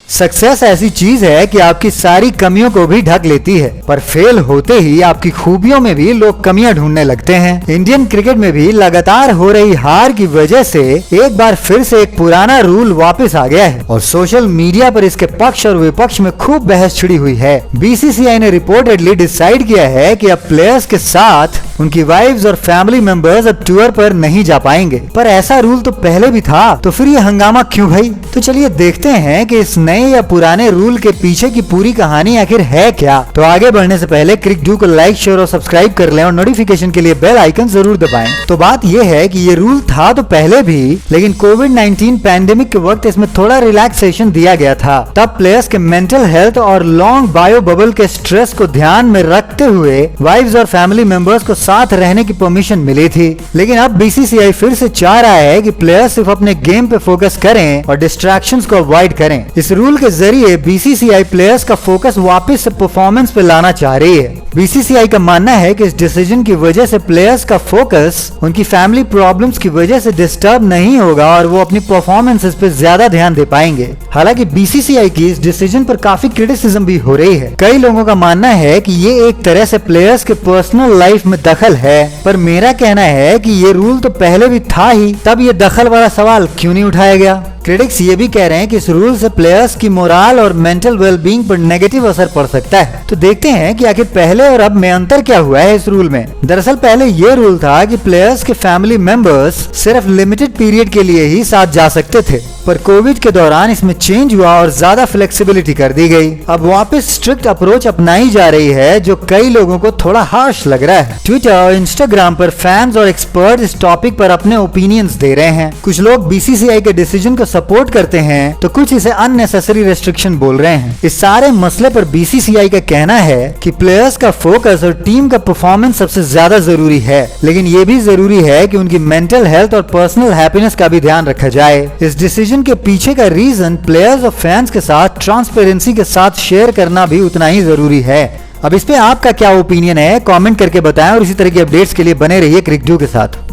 Success ऐसी चीज है कि आपकी सारी कमियों को भी ढक लेती है, पर फेल होते ही आपकी खूबियों में भी लोग कमियां ढूंढने लगते हैं। इंडियन क्रिकेट में भी लगातार हो रही हार की वजह से एक बार फिर से एक पुराना रूल वापस आ गया है और सोशल मीडिया पर इसके पक्ष और विपक्ष में खूब बहस छिड़ी हुई है। बीसीसीआई ने रिपोर्टेडली डिसाइड किया है कि अब प्लेयर्स के साथ उनकी वाइफ्स और फैमिली मेंबर्स अब टूर पर नहीं जा पाएंगे। पर ऐसा रूल तो पहले भी था, तो फिर ये हंगामा क्यों भाई? तो चलिए देखते हैं कि इस नए या पुराने रूल के पीछे की पूरी कहानी आखिर है क्या। तो आगे बढ़ने से पहले क्रिक को लाइक, शेयर और सब्सक्राइब कर लें और नोटिफिकेशन के लिए बेल आइकन जरूर दबाएं। तो बात यह है कि ये रूल था तो पहले भी, लेकिन कोविड-19 पैंडेमिक के वक्त इसमें थोड़ा रिलैक्सेशन दिया गया था। तब प्लेयर्स के मेंटल हेल्थ और लॉन्ग बायो बबल के स्ट्रेस को ध्यान में रखते हुए वाइफ्स और फैमिली मेंबर्स को साथ रहने की परमिशन मिली थी। लेकिन अब बीसीसीआई फिर से चाह रहा है कि प्लेयर्स सिर्फ अपने गेम पे फोकस करें और डिस्ट्रैक्शंस को अवॉइड करें। इस रूल के जरिए बीसीसीआई प्लेयर्स का फोकस वापस से परफॉर्मेंस पे लाना चाह रही है। बीसीसीआई का मानना है कि इस डिसीजन की वजह से प्लेयर्स का फोकस उनकी फैमिली प्रॉब्लम्स की वजह से डिस्टर्ब नहीं होगा और वो अपनी परफॉर्मेंसेस पे ज्यादा ध्यान दे पाएंगे। हालांकि बीसीसीआई की इस डिसीजन पर काफी क्रिटिसिज्म भी हो रही है। कई लोगों का मानना है कि ये एक तरह से प्लेयर्स के पर्सनल लाइफ में दखल है, पर मेरा कहना है कि ये रूल तो पहले भी था ही, तब ये दखल वाला सवाल क्यों नहीं उठाया गया। क्रिटिक्स ये भी कह रहे हैं कि इस रूल से प्लेयर्स की मोरल और मेंटल वेलबींग पर नेगेटिव असर पड़ सकता है। तो देखते हैं कि आखिर पहले और अब में अंतर क्या हुआ है इस रूल में। दरअसल पहले ये रूल था कि प्लेयर्स के फैमिली मेंबर्स सिर्फ लिमिटेड पीरियड के लिए ही साथ जा सकते थे, पर कोविड के दौरान इसमें चेंज हुआ और ज्यादा फ्लेक्सिबिलिटी कर दी गई। अब वापस स्ट्रिक्ट अप्रोच अपनाई जा रही है, जो कई लोगों को थोड़ा हार्श लग रहा है। ट्विटर और इंस्टाग्राम पर फैंस और एक्सपर्ट इस टॉपिक पर अपने ओपिनियंस दे रहे हैं। कुछ लोग बीसीसीआई के डिसीजन को सपोर्ट करते हैं, तो कुछ इसे अननेसेसरी रेस्ट्रिक्शन बोल रहे हैं। इस सारे मसले पर बीसीसीआई का कहना है कि प्लेयर्स का फोकस और टीम का परफॉर्मेंस सबसे ज्यादा जरूरी है, लेकिन ये भी जरूरी है कि उनकी मेंटल हेल्थ और पर्सनल हैप्पीनेस का भी ध्यान रखा जाए। इस डिसीजन के पीछे का रीजन प्लेयर्स और फैंस के साथ ट्रांसपेरेंसी के साथ शेयर करना भी उतना ही जरूरी है। अब इस पे आपका क्या ओपिनियन है, कमेंट करके बताएं और इसी तरह की अपडेट्स के लिए बने रहिए क्रिक के साथ।